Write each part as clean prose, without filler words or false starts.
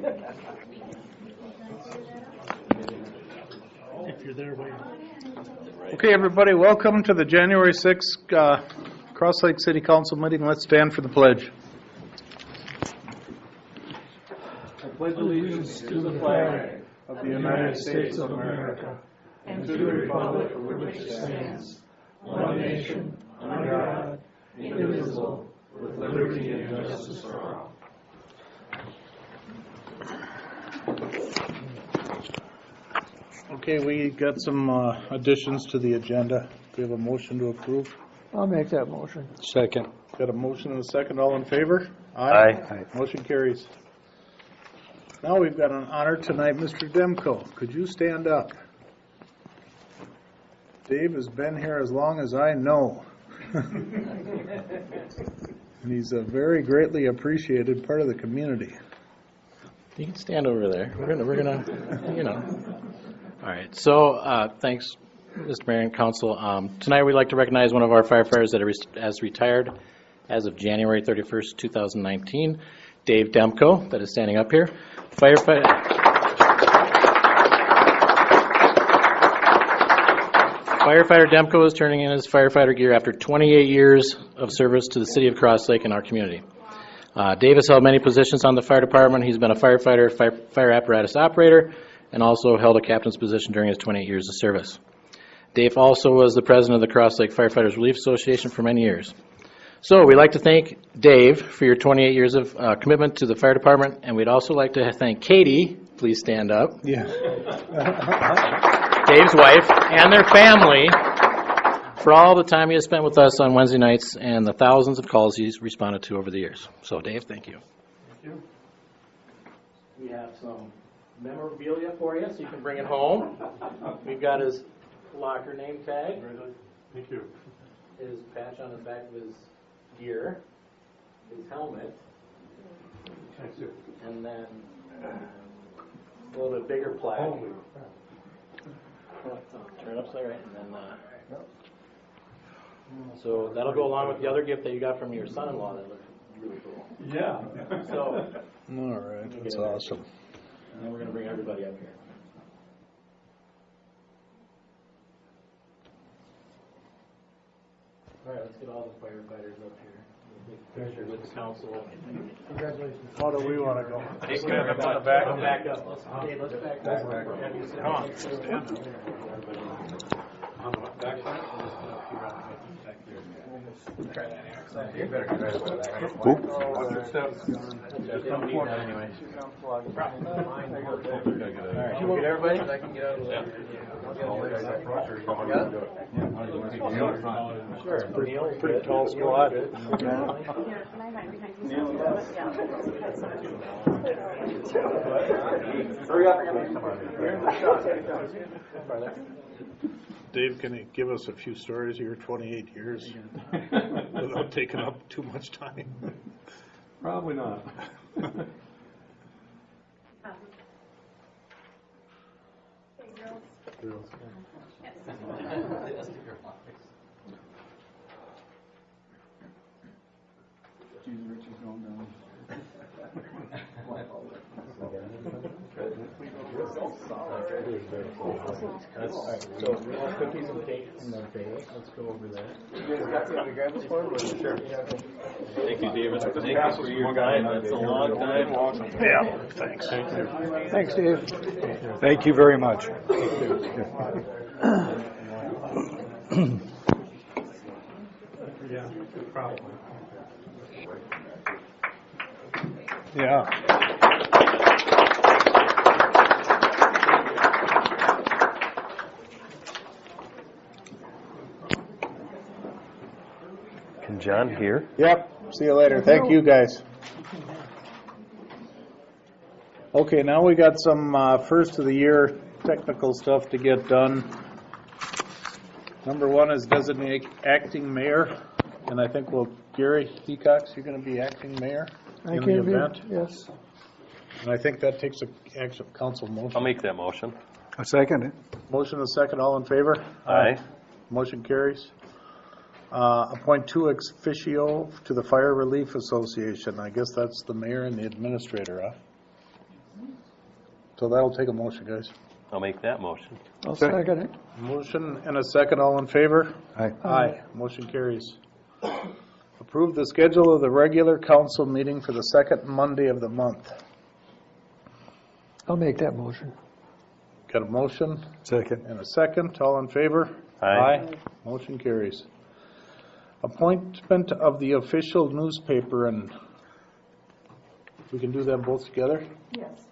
If you're there, wait. Okay, everybody, welcome to the January 6th Cross Lake City Council meeting. Let's stand for the pledge. I pledge allegiance to the flag of the United States of America and to the republic for which it stands, one nation, under God, indivisible, with liberty and justice for all. Okay, we got some additions to the agenda. We have a motion to approve. I'll make that motion. Second. Got a motion and a second. All in favor? Aye. Motion carries. Now we've got an honor tonight. Mr. Demko, could you stand up? Dave has been here as long as I know. And he's a very greatly appreciated part of the community. You can stand over there. We're gonna, you know. All right. So, thanks, Mr. Mayor and Council. Tonight, we'd like to recognize one of our firefighters that has retired as of January 31st, 2019, Dave Demko, that is standing up here. Firefighter Demko is turning in his firefighter gear after 28 years of service to the city of Cross Lake and our community. Dave has held many positions on the fire department. He's been a firefighter, fire apparatus operator, and also held a captain's position during his 28 years of service. Dave also was the president of the Cross Lake Firefighters Relief Association for many years. So we'd like to thank Dave for your 28 years of commitment to the fire department, and we'd also like to thank Katie, please stand up, Yeah. Dave's wife, and their family for all the time he has spent with us on Wednesday nights and the thousands of calls he's responded to over the years. So Dave, thank you. Thank you. We have some memorabilia for you, so you can bring it home. We've got his locker name tag, Thank you. his patch on the back of his gear, his helmet, Thank you. and then a little bit bigger plaque. Holy Turn it upside right, and then so that'll go along with the other gift that you got from your son-in-law that looked really cool. Yeah. So, All right, that's awesome. and then we're going to bring everybody up here. All right, let's get all the firefighters up here. We'll take a picture with the council. Congratulations. How do we want to go? Take care of the back. Come back up. Let's back up. Have you sit down. On the back side? What's your step? Don't need that anyway. All right, you get everybody? I can get out of the way. Sure. Pretty tall squad. Hurry up, you're gonna come on. Dave, can you give us a few stories of your 28 years without taking up too much time? Probably not. All right, so we have cookies and cake in the bay. Let's go over that. Sure. Thank you, David. Thank you for your time. That's a long time. Yeah, thanks. Thanks, Dave. Thank you very much. Yeah, probably. Yeah. Can John hear? Yep. See you later. Thank you, guys. Okay, now we got some first of the year technical stuff to get done. Number one is designate acting mayor, and I think, Gary Hecox, you're going to be acting mayor in the event. Yes. And I think that takes a actual council motion. I'll make that motion. I second it. Motion and a second, all in favor? Aye. Motion carries. Appoint two ex officio to the Fire Relief Association. I guess that's the mayor and the administrator, huh? So that'll take a motion, guys. I'll make that motion. I'll second it. Motion and a second, all in favor? Aye. Aye. Motion carries. Approve the schedule of the regular council meeting for the second Monday of the month. I'll make that motion. Got a motion Second. and a second, all in favor? Aye. Motion carries. Appointment of the official newspaper, and we can do them both together? Yes.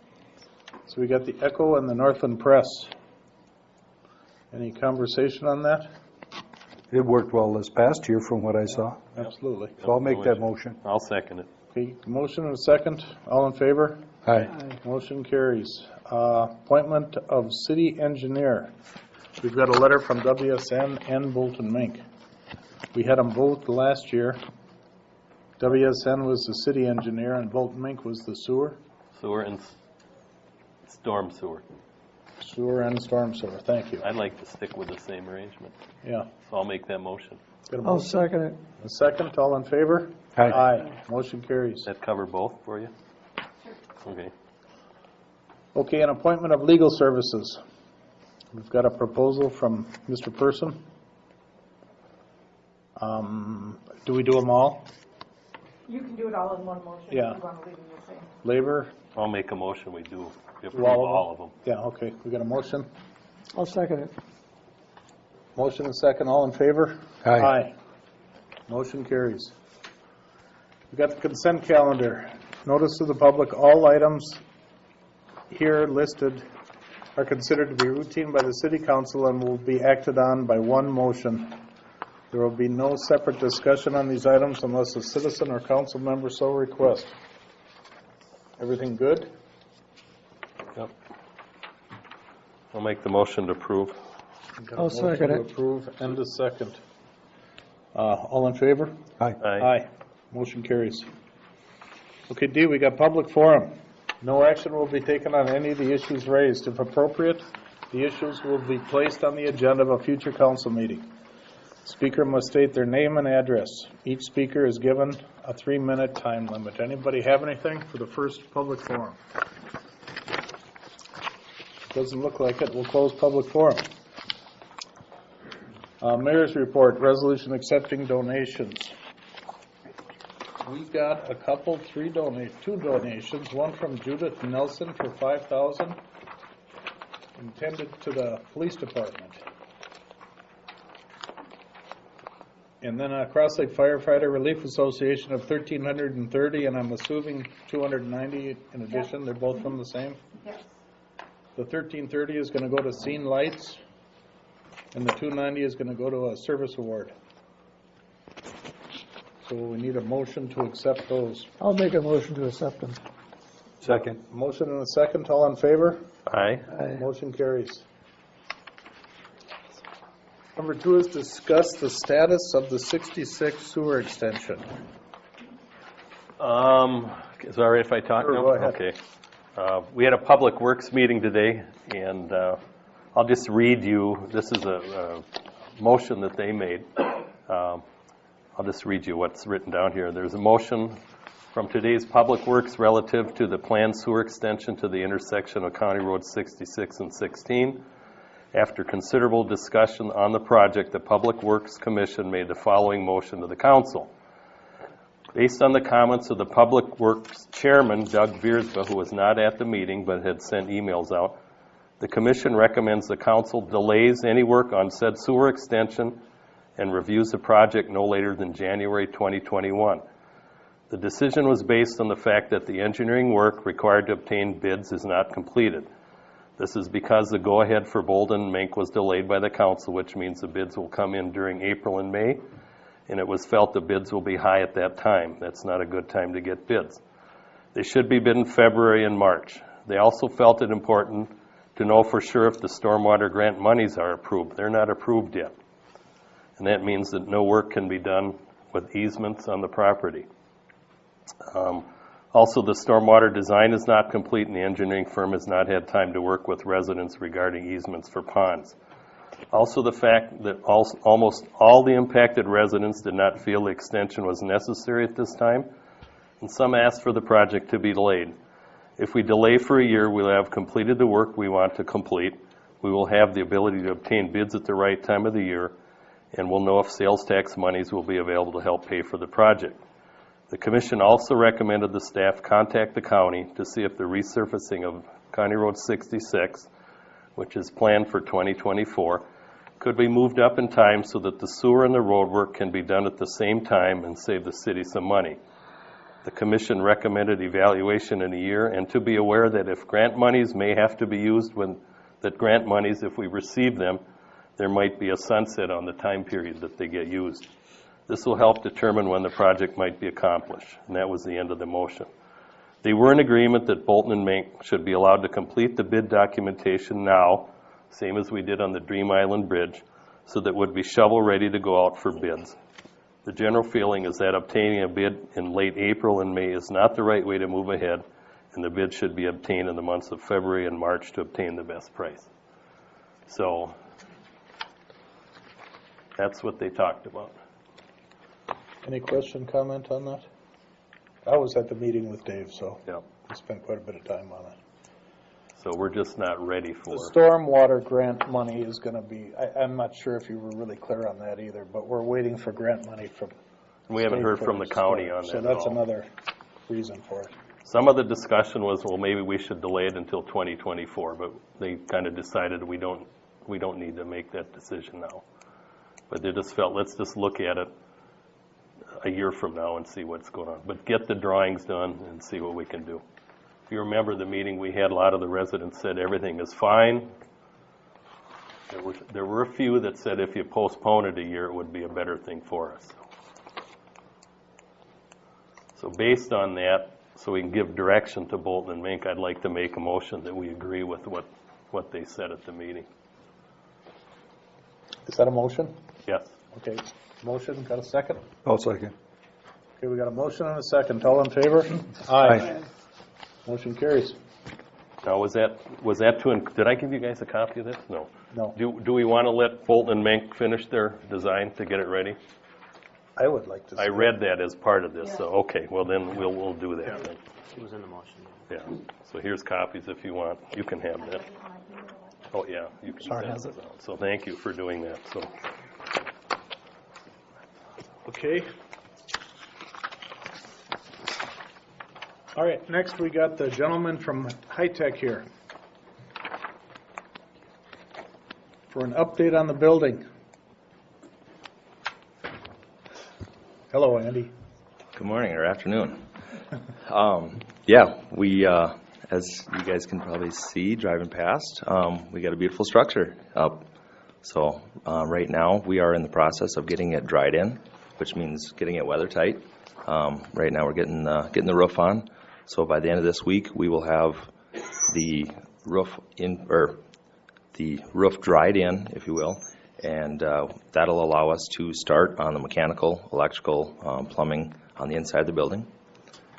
So we got the Echo and the Northland Press. Any conversation on that? It worked well this past year from what I saw, Absolutely. so I'll make that motion. I'll second it. Okay, motion and a second, all in favor? Aye. Motion carries. Appointment of city engineer. We've got a letter from WSN and Bolton Mink. We had them both last year. WSN was the city engineer and Bolton Mink was the sewer. Sewer and storm sewer. Sewer and storm sewer, thank you. I'd like to stick with the same arrangement, Yeah. so I'll make that motion. Got a I'll motion? second it. A second, all in favor? Aye. Motion carries. Does that cover both for you? Okay. Okay, an appointment of legal services. We've got a proposal from Mr. Person. Do we do them all? You can do it all in one motion if Yeah. you want to leave them the same. Labor? I'll make a motion, we do approve all of them? all of them. Yeah, okay, we got a motion. I'll second it. Motion and second, all in favor? Aye. Motion carries. We got the consent calendar. Notice to the public, all items here listed are considered to be routine by the city council and will be acted on by one motion. There will be no separate discussion on these items unless a citizen or council member so requests. Everything good? Yep. I'll make the motion to approve. Got a I'll second motion it. to approve and a second. All in favor? Aye. Aye. Motion carries. Okay, D, we got public forum. No action will be taken on any of the issues raised. If appropriate, the issues will be placed on the agenda of a future council meeting. Speaker must state their name and address. Each speaker is given a 3-minute time limit. Anybody have anything for the first public forum? Doesn't look like it. We'll close public forum. Mayor's report, resolution accepting donations. We got a couple, two donations, one from Judith Nelson for $5,000 intended to the police department. And then Cross Lake Firefighter Relief Association of $1,330, and I'm assuming $290 in addition. They're both from the same. Yes. The $1,330 is going to go to Scene Lights, and the $290 is going to go to a service award. So we need a motion to accept those. I'll make a motion to accept them. Second. Motion and a second, all in favor? Aye. Aye. Motion carries. Number 2 is discuss the status of the 66 sewer extension. Is it all right if I talk Sure, now? go ahead. Okay. We had a Public Works meeting today, and I'll just read you, this is a motion that they made. I'll just read you what's written down here. There's a motion from today's Public Works relative to the planned sewer extension to the intersection of County Road 66 and 16. After considerable discussion on the project, the Public Works Commission made the following motion to the council. Based on the comments of the Public Works Chairman, Doug Viersma, who was not at the meeting but had sent emails out, the Commission recommends the council delays any work on said sewer extension and reviews the project no later than January 2021. The decision was based on the fact that the engineering work required to obtain bids is not completed. This is because the go-ahead for Bolton and Mink was delayed by the council, which means the bids will come in during April and May, and it was felt the bids will be high at that time. That's not a good time to get bids. They should be bid in February and March. They also felt it important to know for sure if the stormwater grant monies are approved. They're not approved yet. And that means that no work can be done with easements on the property. Also, the stormwater design is not complete, and the engineering firm has not had time to work with residents regarding easements for ponds. Also, the fact that almost all the impacted residents did not feel the extension was necessary at this time, and some asked for the project to be delayed. If we delay for a year, we'll have completed the work we want to complete. We will have the ability to obtain bids at the right time of the year, and we'll know if sales tax monies will be available to help pay for the project. The commission also recommended the staff contact the county to see if the resurfacing of County Road 66, which is planned for 2024, could be moved up in time so that the sewer and the road work can be done at the same time and save the city some money. The commission recommended evaluation in a year, and to be aware that if grant monies may have to be used if we receive them, there might be a sunset on the time period that they get used. This will help determine when the project might be accomplished, and that was the end of the motion. They were in agreement that Bolton and Mink should be allowed to complete the bid documentation now, same as we did on the Dream Island Bridge, so that it would be shovel-ready to go out for bids. The general feeling is that obtaining a bid in late April and May is not the right way to move ahead, and the bid should be obtained in the months of February and March to obtain the best price. So that's what they talked about. Any question, comment on that? I was at the meeting with Dave, so Yeah. we spent quite a bit of time on it. So we're just not ready for. The stormwater grant money is going to be, I'm not sure if you were really clear on that either, but we're waiting for grant money from. We haven't heard from the county on that So at that's all. another reason for it. Some of the discussion was, well, maybe we should delay it until 2024, but they kind of decided we don't need to make that decision now. But they just felt, let's just look at it a year from now and see what's going on. But get the drawings done and see what we can do. If you remember the meeting we had, a lot of the residents said everything is fine. There were a few that said if you postpone it a year, it would be a better thing for us. So based on that, so we can give direction to Bolton and Mink, I'd like to make a motion that we agree with what they said at the meeting. Is that a motion? Yes. Okay, motion, got a second? I'll second. Okay, we got a motion and a second. All in favor? Aye. Motion carries. Now, was that did I give you guys a copy of this? No. No, Do we want to let Bolton and Mink finish their design to get it ready? I would like to see. I read that as part of this, so, okay, well then, we'll do that then. It was in the motion. Yeah, so here's copies if you want. You can have that. Oh, yeah, you can send those out. So thank you for doing that, so. Okay. All right, next we got the gentleman from High Tech here for an update on the building. Hello, Andy. Good morning or afternoon. Yeah, we, as you guys can probably see driving past, we got a beautiful structure up. So right now we are in the process of getting it dried in, which means getting it weather tight. Right now we're getting the roof on. So by the end of this week we will have the roof the roof dried in, if you will, and that'll allow us to start on the mechanical, electrical, plumbing on the inside of the building.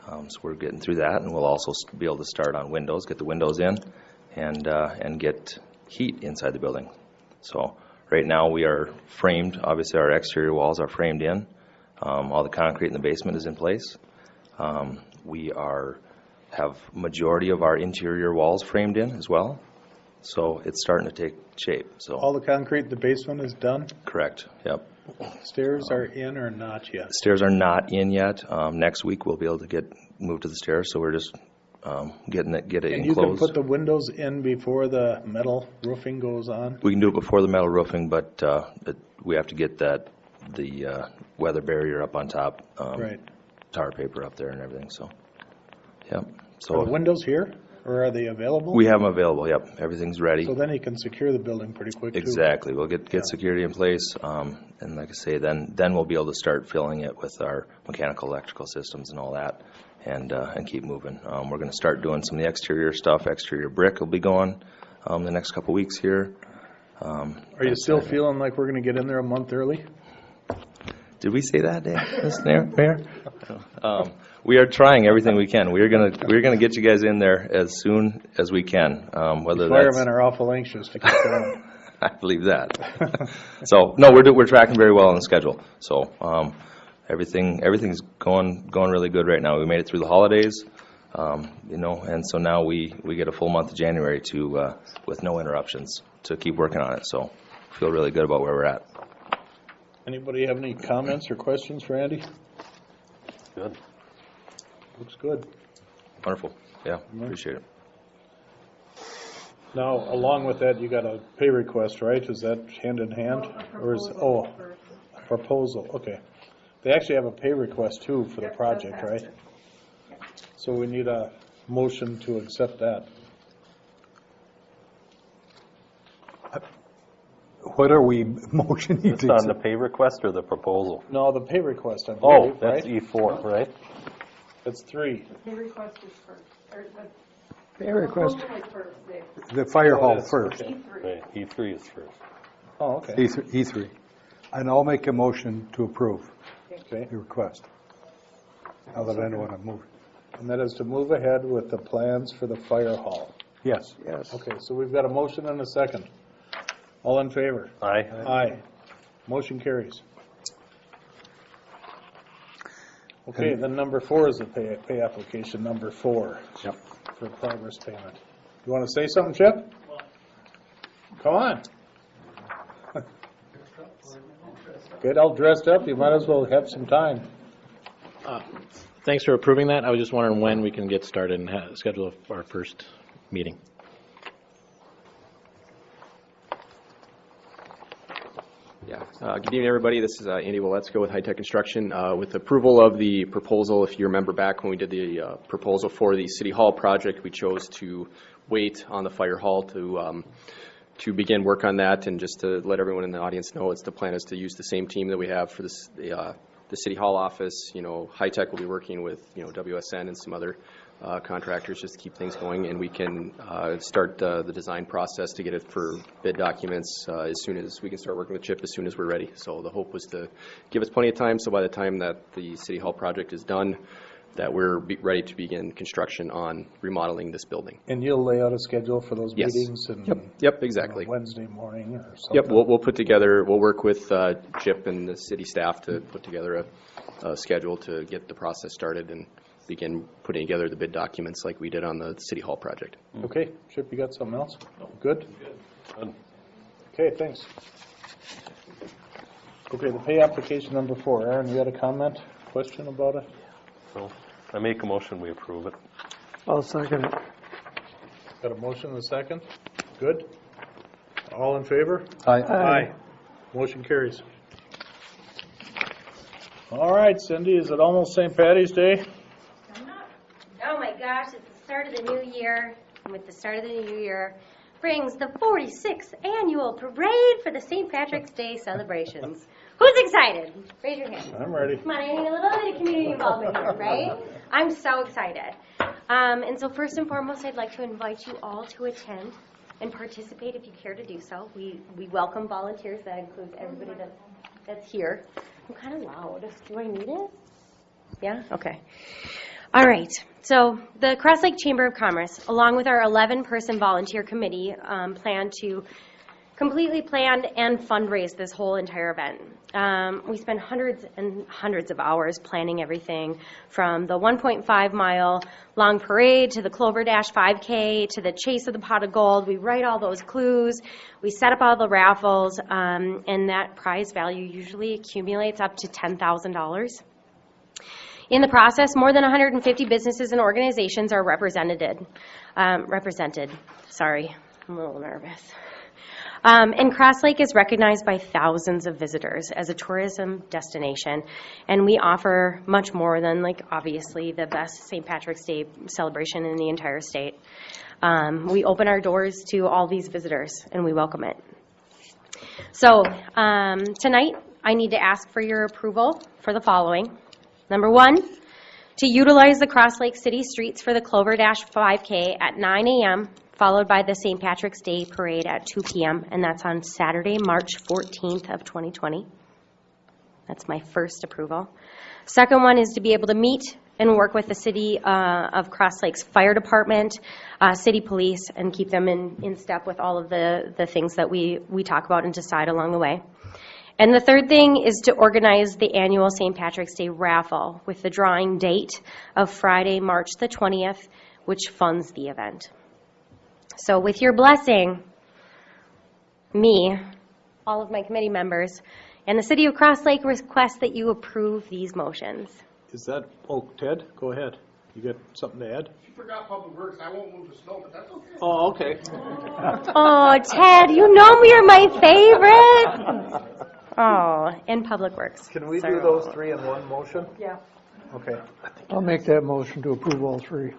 So we're getting through that, and we'll also be able to start on windows, get the windows in, and get heat inside the building. So right now we are framed. Obviously our exterior walls are framed in. All the concrete in the basement is in place. We have majority of our interior walls framed in as well. So it's starting to take shape. So All the concrete in the basement is done? correct. Yep. Stairs are in or not yet? Stairs are not in yet. Next week we'll be able to move to the stairs. So we're just get it And you can enclosed. put the windows in before the metal roofing goes on? We can do it before the metal roofing, but we have to get the weather barrier up on top. Right. Tar paper up there and everything. So, yep. Are the windows here, or are they available? We have them available. Yep. Everything's ready. So then you can secure the building pretty quick, too. Exactly. We'll get security in place, and like I say, then we'll be able to start filling it with our mechanical, electrical systems and all that, and keep moving. We're going to start doing some of the exterior stuff. Exterior brick will be going the next couple weeks here. Are you still feeling like we're going to get in there a month early? Did we say that, Mr. Mayor? We are trying everything we can. We're gonna get you guys in there as soon as we can. Whether that's Firemen are awful anxious to keep going. I believe that. So no, we're tracking very well on the schedule. So everything's going really good right now. We made it through the holidays. And so now we get a full month of January to, with no interruptions, to keep working on it. So feel really good about where we're at. Anybody have any comments or questions for Andy? Good. Looks good. Wonderful. Yeah, appreciate it. Now, along with that, you got a pay request, right? Is that hand in hand? Or is, a proposal, okay. They actually have a pay request too for the project, right? So we need a motion to accept that. What are we motioning It's to? on the pay request or the proposal? No, the pay request, I Oh, believe, that's right? E4, right? That's 3. The request is first, or the Pay request, proposal is first, Dave. the fire Oh, hall it is, first, okay. Right, E3 is first. Oh, okay, E3. And I'll make a motion to approve okay. the request. Now that I know what I'm moving. And that is to move ahead with the plans for the fire hall. Yes. Okay, so we've got a motion and a second. All in favor? Aye. Aye. Motion carries. Okay, then number 4 is the pay application, number 4. Yep. For progress payment. You want to say something, Chip? Come on. Get all dressed up, you might as well have some time. Thanks for approving that. I was just wondering when we can get started and schedule our first meeting. Yeah. Good evening, everybody. This is Andy Waletsko with High Tech Construction. With approval of the proposal, if you remember back when we did the proposal for the City Hall project, we chose to wait on the fire hall to begin work on that. And just to let everyone in the audience know, the plan is to use the same team that we have for the City Hall office. High Tech will be working with WSN and some other contractors just to keep things going, and we can start the design process to get it for bid documents as soon as we can start working with Chip as soon as we're ready. So the hope was to give us plenty of time, so by the time that the City Hall project is done, that we're ready to begin construction on remodeling this building. And you'll lay out a schedule for those Yes. meetings? And Yep, exactly. Wednesday morning or something? Yep, we'll work with Chip and the city staff to put together a schedule to get the process started and begin putting together the bid documents like we did on the City Hall project. Okay, Chip, you got something else? Good? Good. Okay, thanks. Okay, the pay application number 4. Aaron, you had a comment, question about it? So I make a motion, we approve it. I'll second it. Got a motion and a second? Good? All in favor? Aye. Motion carries. All right, Cindy, is it almost St. Patty's Day? Oh my gosh, it's the start of the new year. And with the start of the new year brings the 46th annual parade for the St. Patrick's Day celebrations. Who's excited? Raise your hand. I'm ready. Come on, I need a little bit of community involvement here, right? I'm so excited. And so first and foremost, I'd like to invite you all to attend and participate if you care to do so. We welcome volunteers. That includes everybody that's here. I'm kind of loud. Do I need it? Yeah? Okay. All right. So the Cross Lake Chamber of Commerce, along with our 11-person volunteer committee, plan to completely plan and fundraise this whole entire event. We spend hundreds and hundreds of hours planning everything from the 1.5-mile long parade to the Clover Dash 5K to the Chase of the Pot of Gold. We write all those clues. We set up all the raffles, and that prize value usually accumulates up to $10,000. In the process, more than 150 businesses and organizations are represented. Sorry, I'm a little nervous. And Cross Lake is recognized by thousands of visitors as a tourism destination, and we offer much more than, obviously, the best St. Patrick's Day celebration in the entire state. We open our doors to all these visitors, and we welcome it. So tonight, I need to ask for your approval for the following. Number 1, to utilize the Cross Lake City streets for the Clover Dash 5K at 9 a.m., followed by the St. Patrick's Day Parade at 2 p.m., and that's on Saturday, March 14th of 2020. That's my first approval. Second one is to be able to meet and work with the City of Cross Lake's Fire Department, City Police, and keep them in step with all of the things that we talk about and decide along the way. And the third thing is to organize the annual St. Patrick's Day raffle with the drawing date of Friday, March the 20th, which funds the event. So with your blessing, me, all of my committee members, and the City of Cross Lake request that you approve these motions. Is that, oh, Ted, go ahead. You got something to add? You forgot Public Works. I won't move the snow, but that's okay. Oh, okay. Oh, Ted, you know you're my favorite. Oh, and Public Works. Can we Sorry. do those three in one motion? Yeah. Okay. I'll make that motion to approve all three.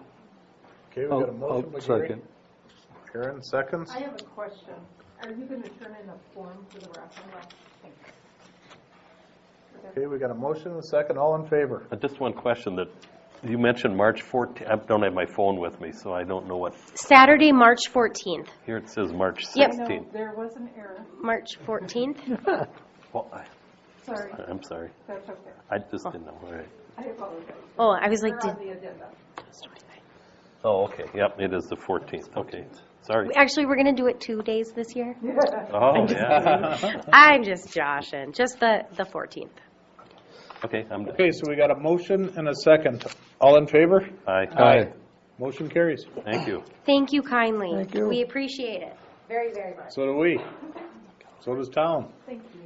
Okay, we got a motion by Gary. Second. Karen, seconds. I have a question. Are you going to turn in a form for the raffle? Okay, we got a motion and a second. All in favor? Just one question that, you mentioned March 14th. I don't have my phone with me, so I don't know what, Saturday, March 14th. here it says March Yep. 16th. No, there was an error. March 14th? Well, Sorry, I'm sorry. that's okay. I just didn't know. All right. I apologize. Oh, I was like, They're did, on the agenda. Oh, okay. Yep, it is the 14th. Okay. Sorry. actually, we're going to do it 2 days this year. Oh, yeah. I'm just joshing, just the 14th. Okay, I'm done. Okay, so we got a motion and a second. All in favor? Aye. Aye. Motion carries. Thank you. Thank you kindly. Thank you. We appreciate it very, very much. So do we. So does town. Thank you.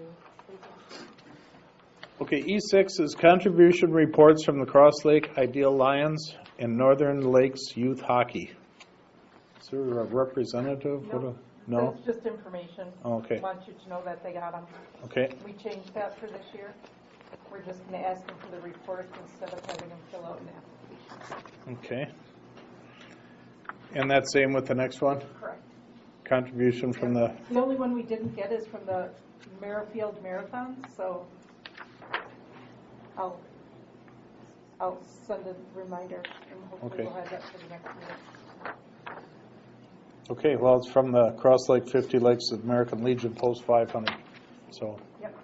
Okay, E6 is contribution reports from the Cross Lake Ideal Lions and Northern Lakes Youth Hockey. Is there a representative? No? That's just information. Oh, okay. Want you to know that they got them. Okay, We changed that for this year. We're just going to ask them for the reports instead of having them fill out an application. okay. And that's same with the next one? Correct. Contribution from the, The only one we didn't get is from the Merrifield Marathon, so I'll send a reminder and hopefully Okay. we'll have that for the next meeting. okay, well, it's from the Cross Lake 50 Lakes American Legion Post 500. So, Yep.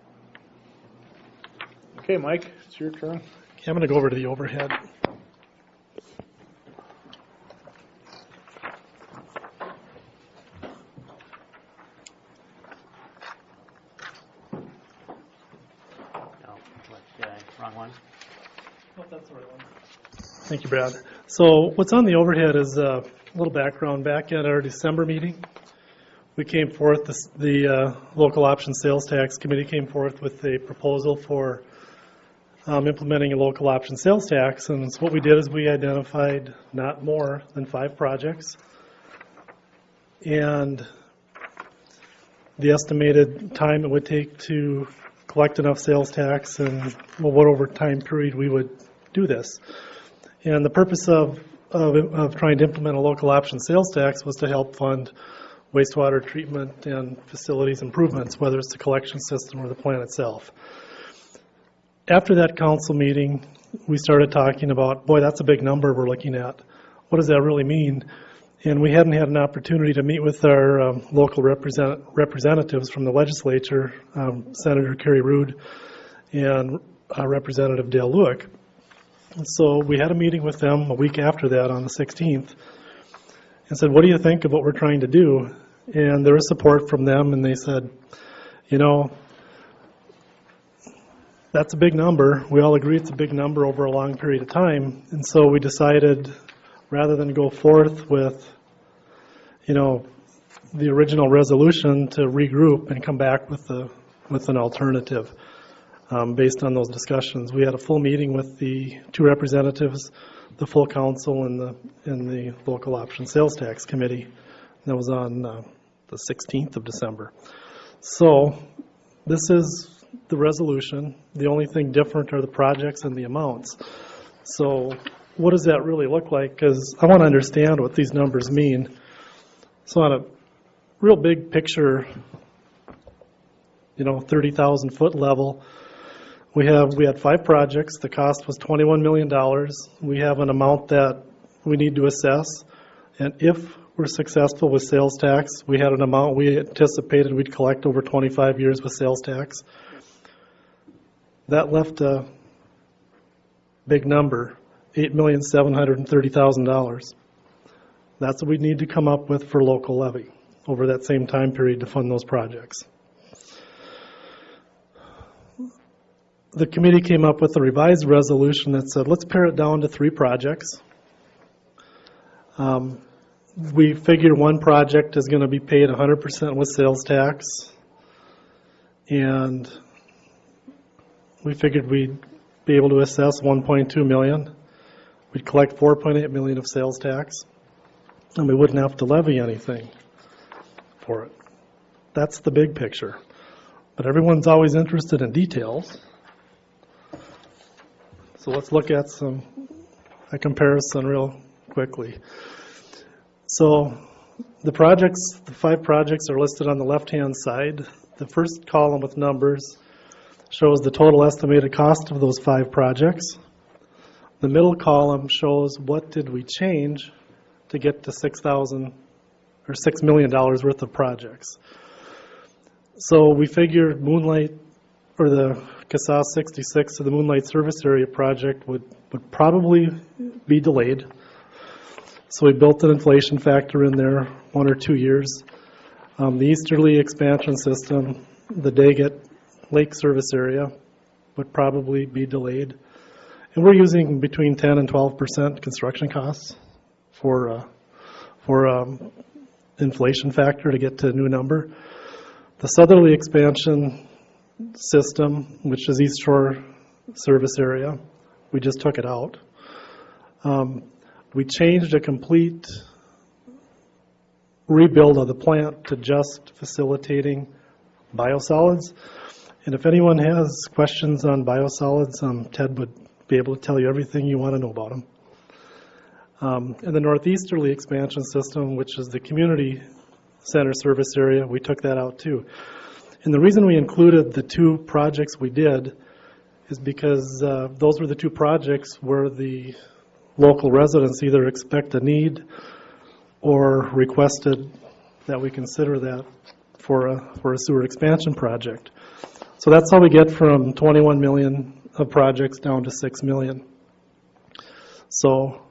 okay, Mike, it's your turn. Okay, I'm going to go over to the overhead. Wrong one. Thank you, Brad. So what's on the overhead is a little background. Back at our December meeting, we came forth, the Local Option Sales Tax Committee came forth with a proposal for implementing a local option sales tax. And so what we did is we identified not more than 5 projects. And the estimated time it would take to collect enough sales tax and what over time period we would do this. And the purpose of trying to implement a local option sales tax was to help fund wastewater treatment and facilities improvements, whether it's the collection system or the plant itself. After that council meeting, we started talking about, boy, that's a big number we're looking at. What does that really mean? And we hadn't had an opportunity to meet with our local representatives from the legislature, Senator Kerry Rude and Representative Dale Lewick. And so we had a meeting with them a week after that on the 16th and said, what do you think of what we're trying to do? And there was support from them, and they said, you know, that's a big number. We all agree it's a big number over a long period of time. And so we decided, rather than go forth with, you know, the original resolution, to regroup and come back with an alternative based on those discussions. We had a full meeting with the 2 representatives, the full council, and the local option sales tax committee. That was on the 16th of December. So this is the resolution. The only thing different are the projects and the amounts. So what does that really look like? Because I want to understand what these numbers mean. So on a real big picture, you know, 30,000 foot level, we had 5 projects. The cost was $21 million. We have an amount that we need to assess. And if we're successful with sales tax, we had an amount we anticipated we'd collect over 25 years with sales tax. That left a big number, $8,730,000. That's what we need to come up with for local levy over that same time period to fund those projects. the committee came up with a revised resolution that said, let's pare it down to 3 projects. We figure one project is going to be paid 100% with sales tax, and we figured we'd be able to assess 1.2 million. We'd collect 4.8 million of sales tax, and we wouldn't have to levy anything for it. That's the big picture. But everyone's always interested in details. So let's look at a comparison real quickly. So the 5 projects are listed on the left-hand side. The first column with numbers shows the total estimated cost of those 5 projects. The middle column shows what did we change to get to $6 million worth of projects. So we figured Moonlight, or the CASAS 66 to the Moonlight Service Area project would probably be delayed. So we built an inflation factor in there, 1 or 2 years. The Easterly expansion system, the Daggett Lake Service Area would probably be delayed. And we're using between 10 and 12% construction costs for inflation factor to get to a new number. The Southerly expansion system, which is East Shore Service Area, we just took it out. We changed a complete rebuild of the plant to just facilitating biosolids. And if anyone has questions on biosolids, Ted would be able to tell you everything you want to know about them. And the Northeasterly expansion system, which is the community center service area, we took that out too. And the reason we included the 2 projects we did is because those were the 2 projects where the local residents either expect a need or requested that we consider that for a sewer expansion project. So that's how we get from 21 million of projects down to 6 million. So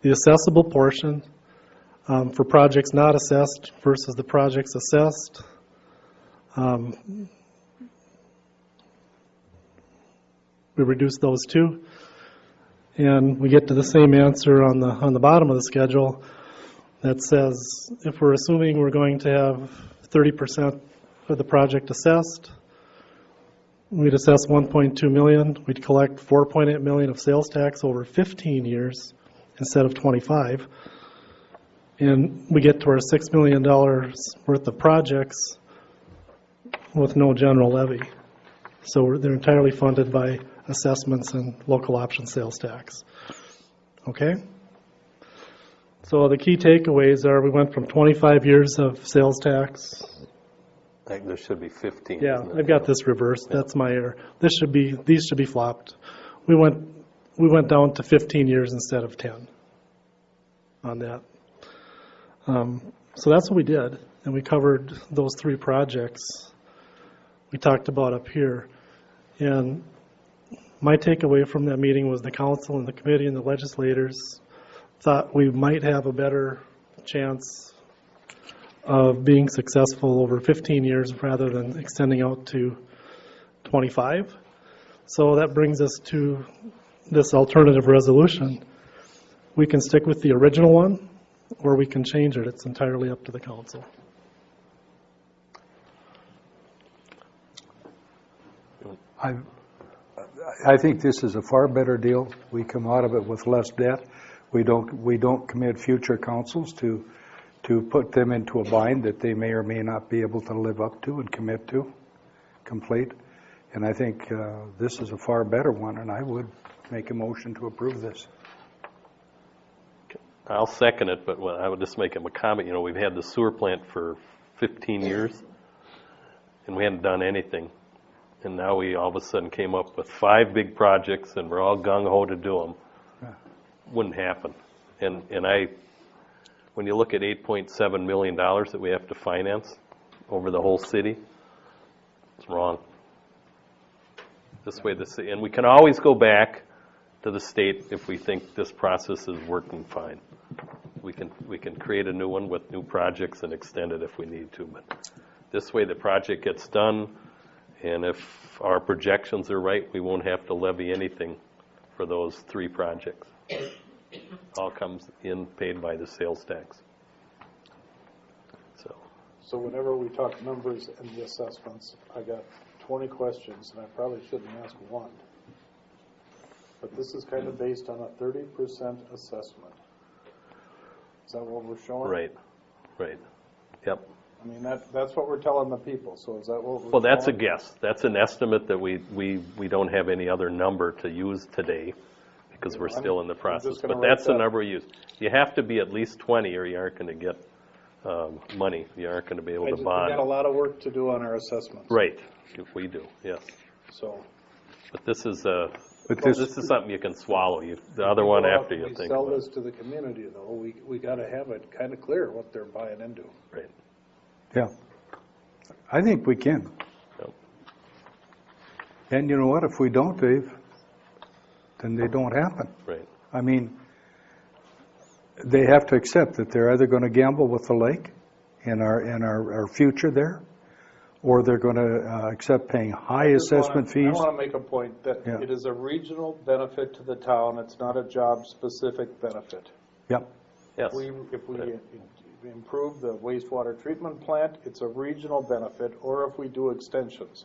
the assessable portion for projects not assessed versus the projects assessed, we reduce those 2. And we get to the same answer on the bottom of the schedule that says if we're assuming we're going to have 30% of the project assessed, we'd assess 1.2 million. We'd collect 4.8 million of sales tax over 15 years instead of 25. And we get to our $6 million worth of projects with no general levy. So they're entirely funded by assessments and local option sales tax. Okay? So the key takeaways are we went from 25 years of sales tax. I think there should be 15. Yeah, I've got this reversed. That's my error. These should be flopped. We went down to 15 years instead of 10 on that. So that's what we did, and we covered those 3 projects we talked about up here. And my takeaway from that meeting was the council and the committee and the legislators thought we might have a better chance of being successful over 15 years rather than extending out to 25. So that brings us to this alternative resolution. We can stick with the original one, or we can change it. It's entirely up to the council. I think this is a far better deal. We come out of it with less debt. We don't commit future councils to put them into a bind that they may or may not be able to live up to and commit to, complete. And I think this is a far better one, and I would make a motion to approve this. I'll second it, but I would just make a comment. You know, we've had the sewer plant for 15 years, and we hadn't done anything. And now we all of a sudden came up with 5 big projects, and we're all gung-ho to do them. Yeah. Wouldn't happen. And when you look at $8.7 million that we have to finance over the whole city, it's wrong. This way, and we can always go back to the state if we think this process is working fine. We can create a new one with new projects and extend it if we need to. But this way, the project gets done, And if our projections are right, we won't have to levy anything for those 3 projects. All comes in paid by the sales tax. So whenever we talk numbers and the assessments, I got 20 questions, and I probably shouldn't ask one. But this is kind of based on a 30% assessment. Is that what we're showing? Right. Yep. I mean, that's what we're telling the people, so is that what we're Well, that's a showing? guess. That's an estimate that we don't have any other number to use today because we're still in the process. just gonna But write that's the that. number we use. You have to be at least 20 or you aren't going to get money. You aren't going to be able to We got a bond. lot of work to do on our assessments. Right. We do, yes. So. But this is this is something you can swallow. The other one after you We think sell about this to the community, though, we got to have it kind of clear what they're buying into. it. Right. Yeah. I think we can. Yep. And you know what? If we don't, Dave, then they don't happen. Right. I mean, they have to accept that they're either going to gamble with the lake and our future there, or they're going to accept paying high assessment fees. I want to make a point that Yeah. it is a regional benefit to the town. It's not a job-specific benefit. Yep. Yes. If we improve the wastewater treatment plant, it's a regional benefit, or if we do extensions.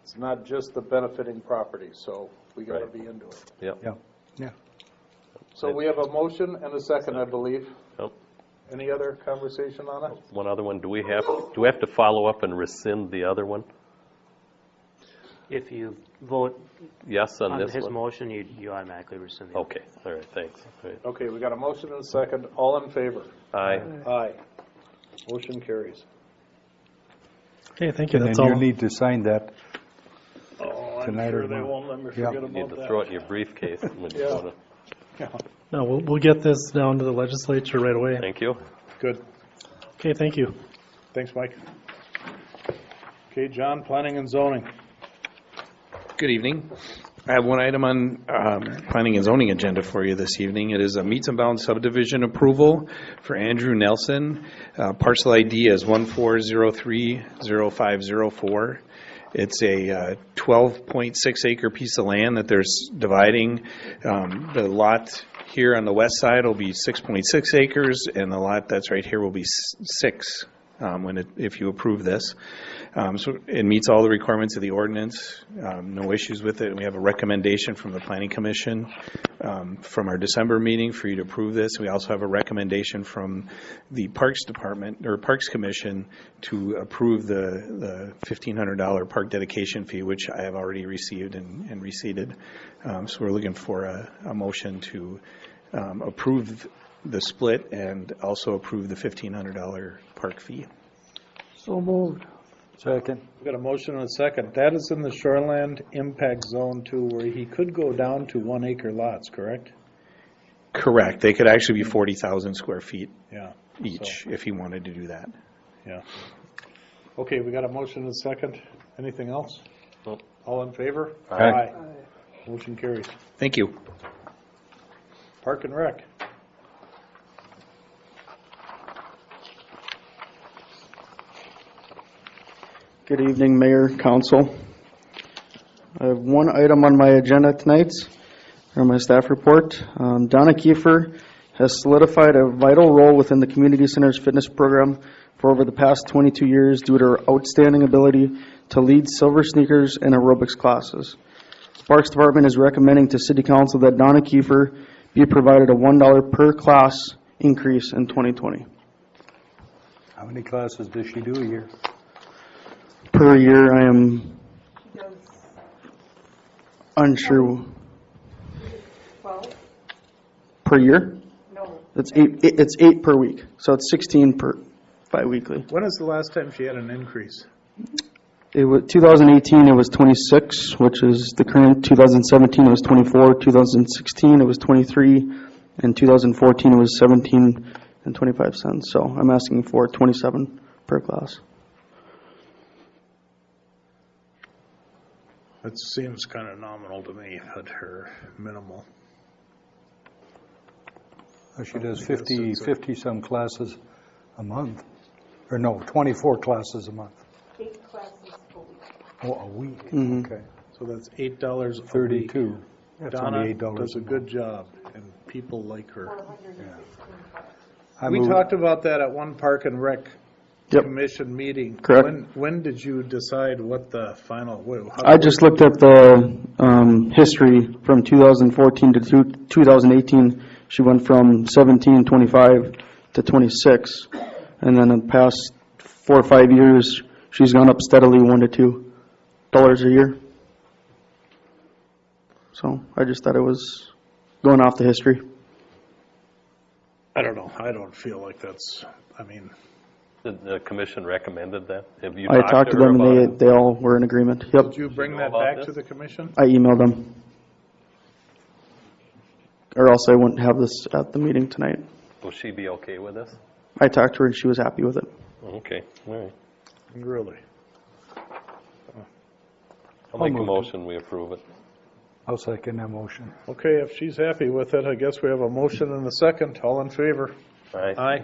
It's not just the benefiting property, so we got to Right. be into it. Yep. Yeah. Yeah. So we have a motion and a second, I believe. Yep. Any other conversation on it? One other one. Do we have to follow up and rescind the other one? If you vote Yes on on this his one? motion, you automatically rescind the Okay. All right. Thanks. All right. Okay, we got a motion and a second. All in favor? Aye. Aye. Motion carries. Okay, thank you, And that's then all. you need to sign that. Oh, I'm Tonight sure or they tomorrow. won't let me Yeah. forget You need about to that. throw it in your briefcase when you Yeah. go to. No, we'll get this down to the legislature right away. Thank you. Good. Okay, thank you. Thanks, Mike. Okay, John, planning and zoning. Good evening. I have one item on planning and zoning agenda for you this evening. It is a meets and bounds subdivision approval for Andrew Nelson. Parcel ID is 14030504. It's a 12.6 acre piece of land that they're dividing. The lot here on the west side will be 6.6 acres, and the lot that's right here will be 6 if you approve this. So it meets all the requirements of the ordinance, no issues with it. We have a recommendation from the Planning Commission from our December meeting for you to approve this. We also have a recommendation from the Parks Department, or Parks Commission, to approve the $1,500 park dedication fee, which I have already received and receipted. So we're looking for a motion to approve the split and also approve the $1,500 park fee. So moved. Second. We've got a motion and a second. That is in the shoreland impact zone too, where he could go down to 1 acre lots, correct? Correct. They could actually be 40,000 square feet Yeah. each if you wanted to do that. Yeah. Okay, we got a motion and a second. Anything else? Nope. All in favor? Aye. Motion carries. Thank you. Park and Rec. Good evening, Mayor, Council. I have one item on my agenda tonight, or my staff report. Donna Kiefer has solidified a vital role within the Community Center's fitness program for over the past 22 years due to her outstanding ability to lead Silver Sneakers and aerobics classes. The Parks Department is recommending to City Council that Donna Kiefer be provided a $1 per class increase in 2020. How many classes does she do a year? Per year, I am unsure. 12? Per year? No. It's eight per week, so it's 16 per bi-weekly. When is the last time she had an increase? It was 2018. It was 26, which is the current. 2017 it was 24. 2016 it was 23, and 2014 it was 17 and 25 cents. So I'm asking for 27 per class. It seems kind of nominal to me at her minimal. She does 50 some classes a month, or no, 24 classes a month. 8 classes a week. Oh, a week, Mhm. okay. So that's $8 a week. 32. That's Donna only $8 does a month. good job, and people like her. I We move- talked about that at one Park and Rec Yep. Commission meeting. Correct. When did you decide what the final? I just looked at the history from 2014 to 2018. She went from 17, 25 to 26. And then in the past 4 or 5 years, she's gone up steadily $1 to $2 a year. So I just thought it was going off the history. I don't know. I don't feel like that's, I mean, The commission recommended that? Have you I talked to her them about and it? they all were in agreement. Yep, did you bring know that about back this? to the commission? I emailed them. Or else I wouldn't have this at the meeting tonight. Will she be okay with this? I talked to her and she was happy with it. Okay, all right. Really? I'll make a move it. motion, we approve it. I'll second that motion. Okay, if she's happy with it, I guess we have a motion and a second. All in favor? Aye. Aye.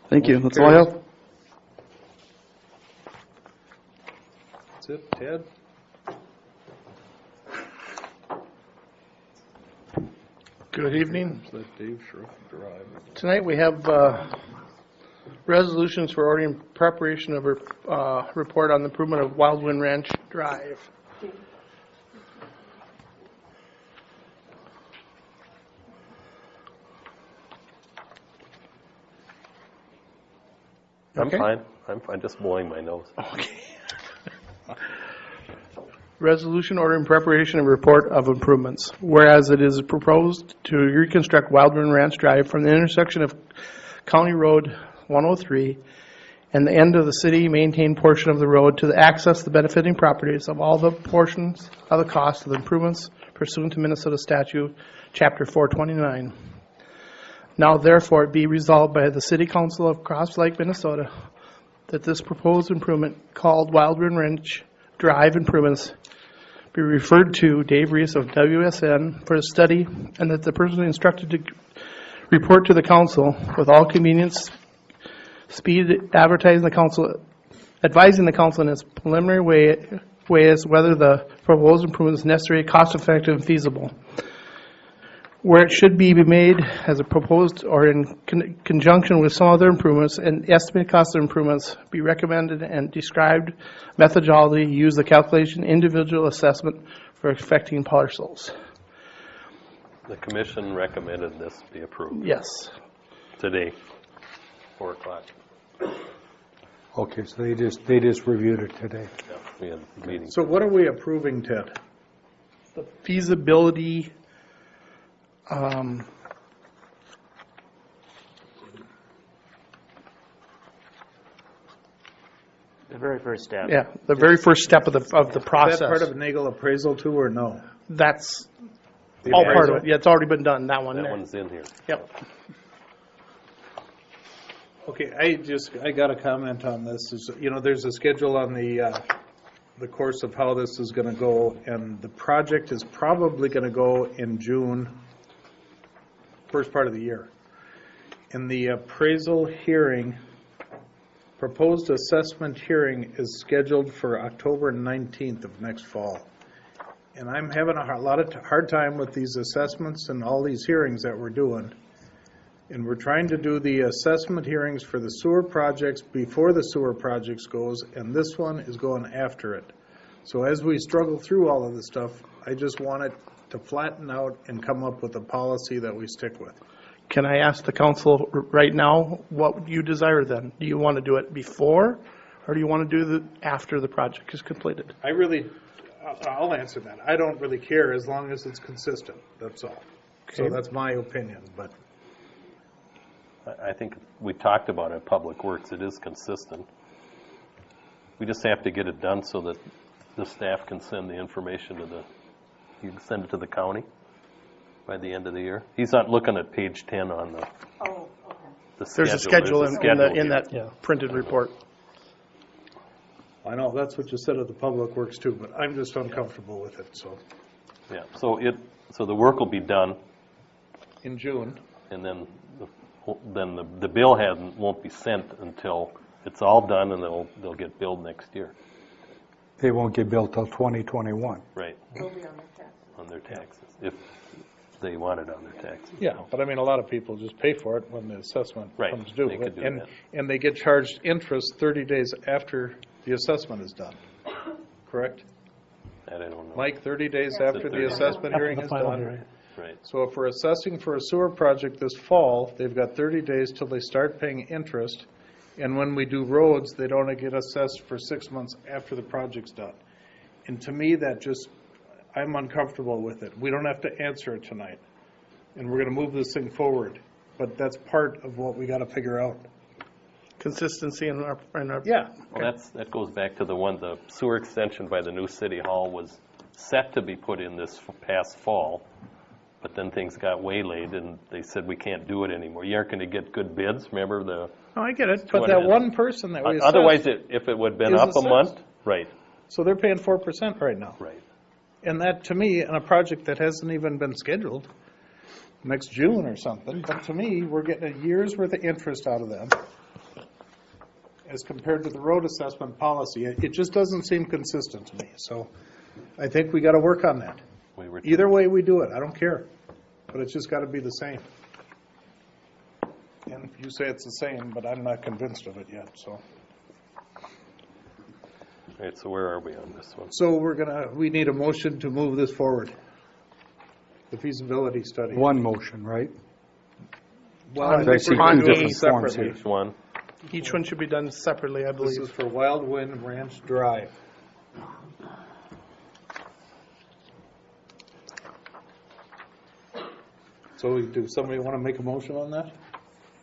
Thank you. Motion That's all I carries. have. That's it, Ted? Good evening. Let Dave Schrock drive. Tonight we have resolutions for ordering preparation of a report on the improvement of Wildwind Ranch Drive. I'm Okay. fine, I'm fine, just blowing my nose. Resolution ordering preparation and report of improvements. Whereas it is proposed to reconstruct Wildwind Ranch Drive from the intersection of County Road 103 and the end of the city-maintained portion of the road to access the benefiting properties of all the portions of the cost of the improvements pursuant to Minnesota Statute, Chapter 429. Now therefore it be resolved by the City Council of Cross Lake, Minnesota, that this proposed improvement called Wildwind Ranch Drive improvements be referred to Dave Reese of WSN for a study, and that the person instructed to report to the council with all convenience, speed, advising the council in its preliminary way as whether the proposed improvement is necessary, cost-effective, and feasible. Where it should be made as a proposed or in conjunction with some other improvements, and estimated cost of improvements be recommended and described methodology, use the calculation individual assessment for affecting parcels. The commission recommended this be approved Yes. today, 4 o'clock. Okay, so they just reviewed it today. Yeah, we had a meeting. So what are we approving, Ted? The feasibility, The very first step. yeah, the very first step of the Is that process. part of Nagel appraisal too, or no? That's The all part of appraisal? it. Yeah, it's already been done, that one That there. one's in here. Yep. Okay, I got a comment on this, is, you know, there's a schedule on the course of how this is gonna go, and the project is probably gonna go in June, first part of the year. And the appraisal hearing, proposed assessment hearing is scheduled for October 19th of next fall. And I'm having a hard time with these assessments and all these hearings that we're doing. And we're trying to do the assessment hearings for the sewer projects before the sewer projects goes, and this one is going after it. So as we struggle through all of this stuff, I just want it to flatten out and come up with a policy that we stick with. Can I ask the council right now, what you desire then? Do you want to do it before, or do you want to do it after the project is completed? I'll answer that. I don't really care as long as it's consistent, that's all. So Okay. that's my opinion, but I think we talked about it, Public Works, it is consistent. We just have to get it done so that the staff can send the information to you can send it to the county by the end of the year. He's not looking at page 10 on the schedule. There's a schedule There's a in schedule here. that printed report. I know that's what you said at the Public Works too, but I'm just uncomfortable with it, so. Yeah, so the work will be done, In June. and then the bill won't be sent until it's all done, and they'll get billed next year. They won't get billed till 2021. Right, Will be on their taxes. on their taxes, if they want it on their taxes. Yeah, but I mean, a lot of people just pay for it when the assessment Right, comes due. they could do And- that. And they get charged interest 30 days after the assessment is done, correct? That I don't know. Mike, 30 days Yes. after the assessment After hearing the is final done? hearing. Right, So if we're assessing for a sewer project this fall, they've got 30 days till they start paying interest. And when we do roads, they don't get assessed for 6 months after the project's done. And to me, that just, I'm uncomfortable with it. We don't have to answer it tonight. And we're going to move this thing forward. But that's part of what we got to figure out. Consistency in our. Yeah. well, that goes back to the sewer extension by the new city hall was set to be put in this past fall, but then things got waylaid, and they said, we can't do it anymore. You aren't going to get good bids, remember the... Oh, I get it. But that one person that we assessed. Otherwise, if it would have been is up a assessed. month, right, So they're paying 4% right now. right. And that, to me, on a project that hasn't even been scheduled, next June or something, but to me, we're getting a year's worth of interest out of them as compared to the road assessment policy. It just doesn't seem consistent to me, so I think we got to work on that. We were Either way we do it, I don't care, but it's just got to be the same. And you say it's the same, but I'm not convinced of it yet, so. Right, so where are we on this one? So we need a motion to move this forward, the feasibility study. One motion, right? Well, I I think see we're going two to do them different forms separately. here. Each one, Each one should be done separately, I This believe. is for Wild Wind Ranch Drive. So do somebody want to make a motion on that?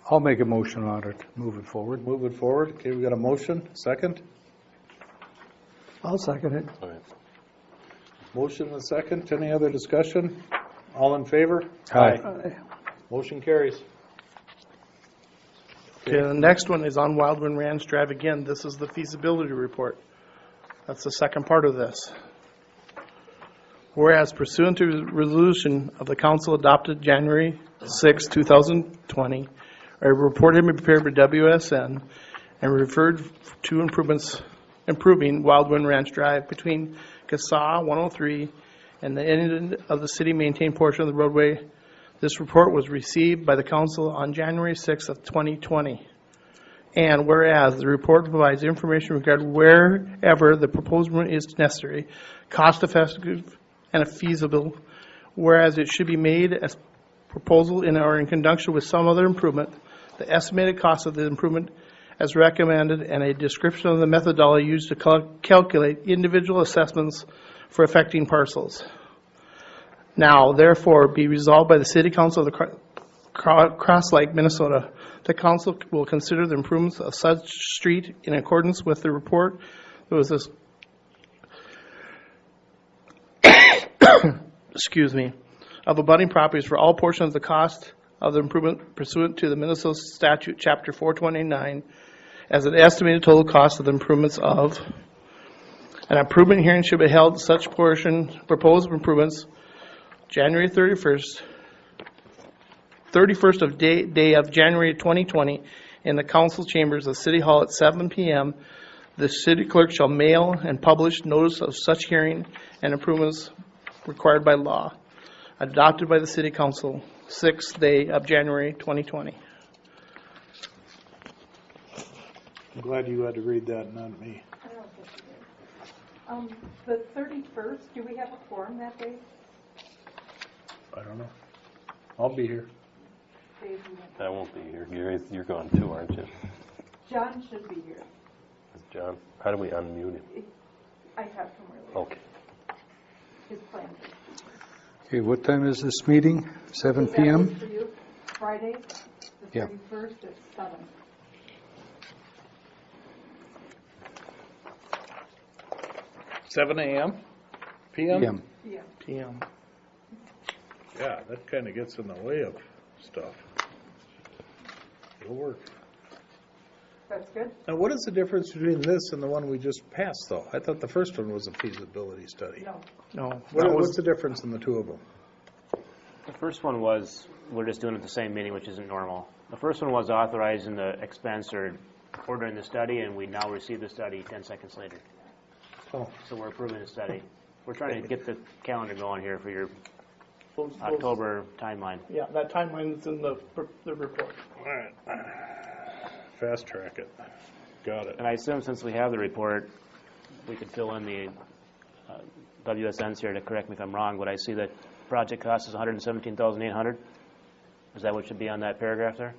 I'll make a motion on it, move it forward. Move it forward. Okay, we got a motion, second? I'll second it. all right. Motion and a second. Any other discussion? All in favor? Aye. Motion carries. Okay, the next one is on Wildwood Ranch Drive again. This is the feasibility report. That's the second part of this. Whereas pursuant to the resolution of the council adopted January 6, 2020, a report had been prepared by WSN and referred to improving Wildwood Ranch Drive between CASA 103 and the end of the city-maintained portion of the roadway. This report was received by the council on January 6th of 2020. And whereas the report provides information regarding wherever the proposed route is necessary, cost-effective, and feasible, whereas it should be made as proposal in or in conjunction with some other improvement, the estimated cost of the improvement as recommended, and a description of the methodology used to calculate individual assessments for affecting parcels. Now, therefore, be resolved by the City Council of the Cross Lake, Minnesota. The council will consider the improvements of such street in accordance with the report. There was this, excuse me, of abutting properties for all portions of the cost of the improvement pursuant to the Minnesota Statute, Chapter 429, as an estimated total cost of the improvements of. An improvement hearing should be held such proposed improvements January 31st of day of January 2020 in the council chambers of City Hall at 7 p.m. The city clerk shall mail and publish notice of such hearing and improvements required by law, adopted by the city council, 6th day of January 2020. I'm glad you had to read that, not me. I don't think you did. The 31st, do we have a quorum that day? I don't know. I'll be here. Dave, you won't. I won't be here. Gary, you're going too, aren't you? John should be here. John, how do we unmute him? I have him earlier. Okay. His plan. Okay, what time is this meeting? 7 Does that p.m.? work for you? Friday, the Yeah. 31st at 7. 7 a.m.? PM? PM. Yeah. PM. Yeah, that kind of gets in the way of stuff. It'll work. That's good. Now, what is the difference between this and the one we just passed, though? I thought the first one was a feasibility study. No. No. What's the difference in the two of them? The first one was, we're just doing it at the same meeting, which isn't normal. The first one was authorizing the expense or ordering the study, and we now receive the study 10 seconds later. Oh. So we're approving the study. We're trying to get the calendar going here for your Those- October timeline. Yeah, that timeline is in the report. All right. Fast track it. Got it. And I assume since we have the report, we could fill in the WSNs here to correct me if I'm wrong, but I see that project cost is $117,800. Is that what should be on that paragraph there?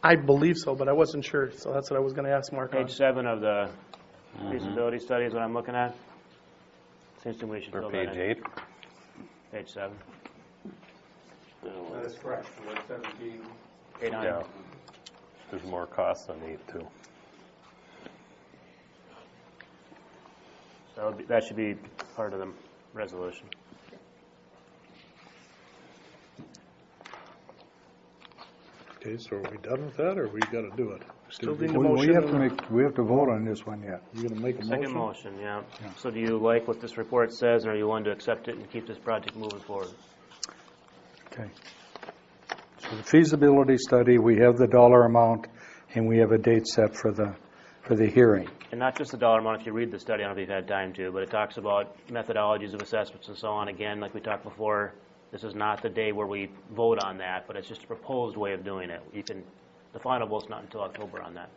I believe so, but I wasn't sure, so that's what I was going to ask Mark on. Page 7 of the feasibility study is what I'm looking at. Seems to me we should Or fill that page in. 8? Page 7. That is correct. 117. 800. Yeah. There's more costs on 8 too. So that should be part of the resolution. Okay, so are we done with that, or we got to do it? Still need a We motion. have to make, we have to vote on this one yet. You going to make a motion? Second motion, yeah. So do you like what this report says, or are you willing to accept it and keep this project moving forward? Okay. So the feasibility study, we have the dollar amount, and we have a date set for the hearing. And not just the dollar amount, if you read the study, I don't know if you've had time to, but it talks about methodologies of assessments and so on. Again, like we talked before, this is not the day where we vote on that, but it's just a proposed way of doing it. The final vote's not until October on that.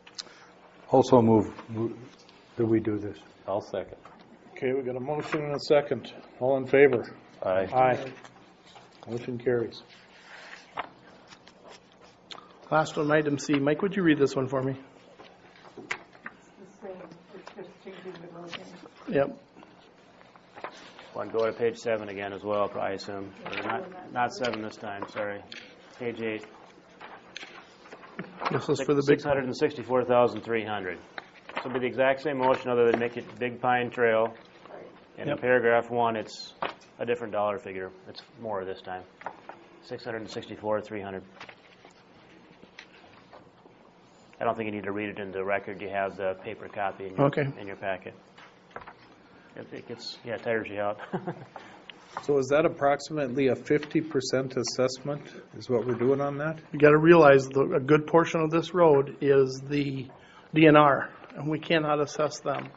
Also move that we do this. I'll second. Okay, we got a motion and a second. All in favor? Aye. Aye. Motion carries. Last one, item C. Mike, would you read this one for me? It's the same, it's just changing the road name. Yep. Want to go to page 7 again as well, I assume. Or not 7 this time, sorry. Page 8. This is for the big. $664,300. So it'll be the exact same motion other than make it Big Pine Trail. And in Yep. paragraph 1, it's a different dollar figure. It's more this time. $664,300. I don't think you need to read it into the record. You have the paper copy in your packet. It tires you out. So is that approximately a 50% assessment, is what we're doing on that? You got to realize a good portion of this road is the DNR, and we cannot assess them.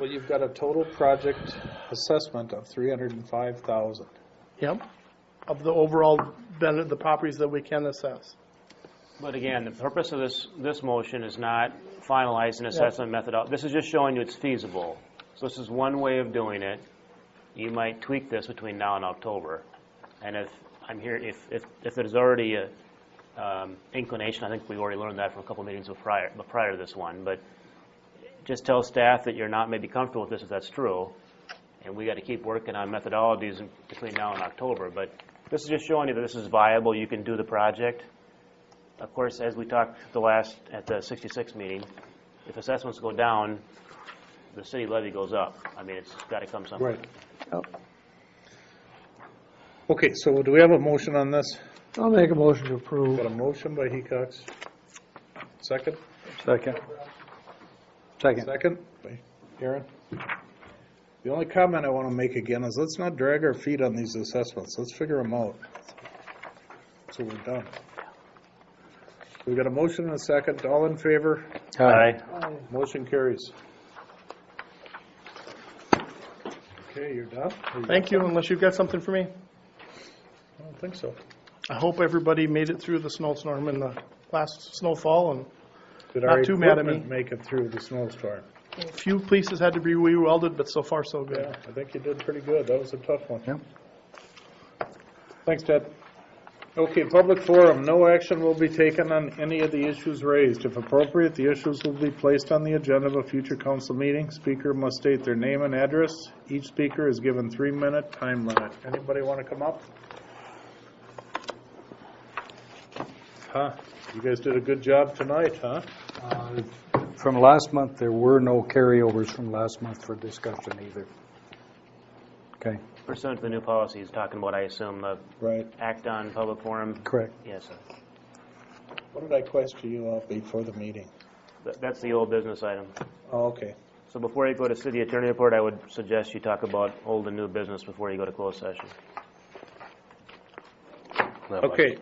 Well, you've got a total project assessment of $305,000. Yep. Of the overall, the properties that we can assess. But again, the purpose of this motion is not finalizing assessment methodology. This is just showing you it's feasible. So this is one way of doing it. You might tweak this between now and October. And if there's already a inclination, I think we already learned that from a couple meetings prior to this one, but just tell staff that you're not maybe comfortable with this if that's true, and we got to keep working on methodologies between now and October. But this is just showing you that this is viable. You can do the project. Of course, as we talked at the 66 meeting, if assessments go down, the city levy goes up. I mean, it's got to come somewhere. Right. Okay, so do we have a motion on this? I'll make a motion to approve. Got a motion by Hecox. Second? Second. Second by Aaron. The only comment I want to make again is let's not drag our feet on these assessments. Let's figure them out. So we're done. We got a motion and a second. All in favor? Aye. Motion carries. Okay, you're done? Thank you, unless you've got something for me. I don't think so. I hope everybody made it through the snowstorm and the last snowfall, and Did Not our too mad at equipment me. make it through the snowstorm? a few places had to be re-welded, but so far so good. Yeah, I think you did pretty good. That was a tough one. Yep. Thanks, Ted. Okay, public forum. No action will be taken on any of the issues raised. If appropriate, the issues will be placed on the agenda of a future council meeting. Speaker must state their name and address. Each speaker is given 3-minute time limit. Anybody want to come up? Huh? You guys did a good job tonight, huh? From last month, there were no carryovers from last month for discussion either. Okay, Pursuant to the new policies, talking about, I assume, the Right. act on public forum. correct. Yes, sir. What did I question you before the meeting? That's the old business item. Oh, okay. So before you go to city attorney report, I would suggest you talk about old and new business before you go to closed session. Not much. Okay.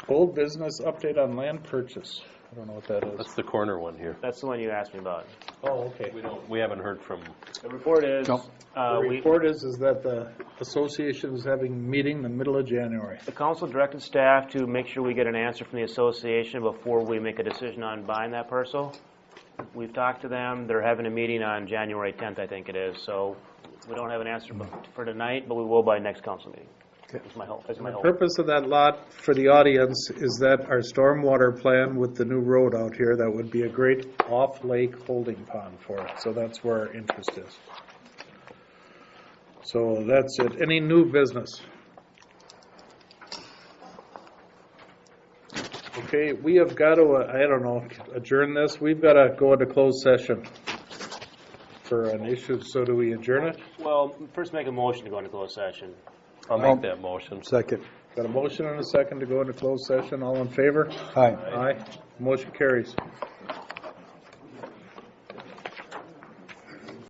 Old business update on land purchase. I don't know what that is. That's the corner one here. That's the one you asked me about. Oh, okay. We haven't heard from, The report is, The we, report is that the association is having a meeting in the middle of January. the council directed staff to make sure we get an answer from the association before we make a decision on buying that parcel. We've talked to them, they're having a meeting on January 10th, I think it is, so we don't have an answer for tonight, but we will by next council meeting. That's my hope, that's my The hope. purpose of that lot for the audience is that our stormwater plan with the new road out here, that would be a great off-lake holding pond for it. So that's where our interest is. So that's it. Any new business? Okay, we have got to, I don't know, adjourn this. We've got to go into closed session for an issue. So do we adjourn it? Well, first make a motion to go into closed session. I'll make that motion. Second. Got a motion and a second to go into closed session. All in favor? Aye. Aye. Motion carries.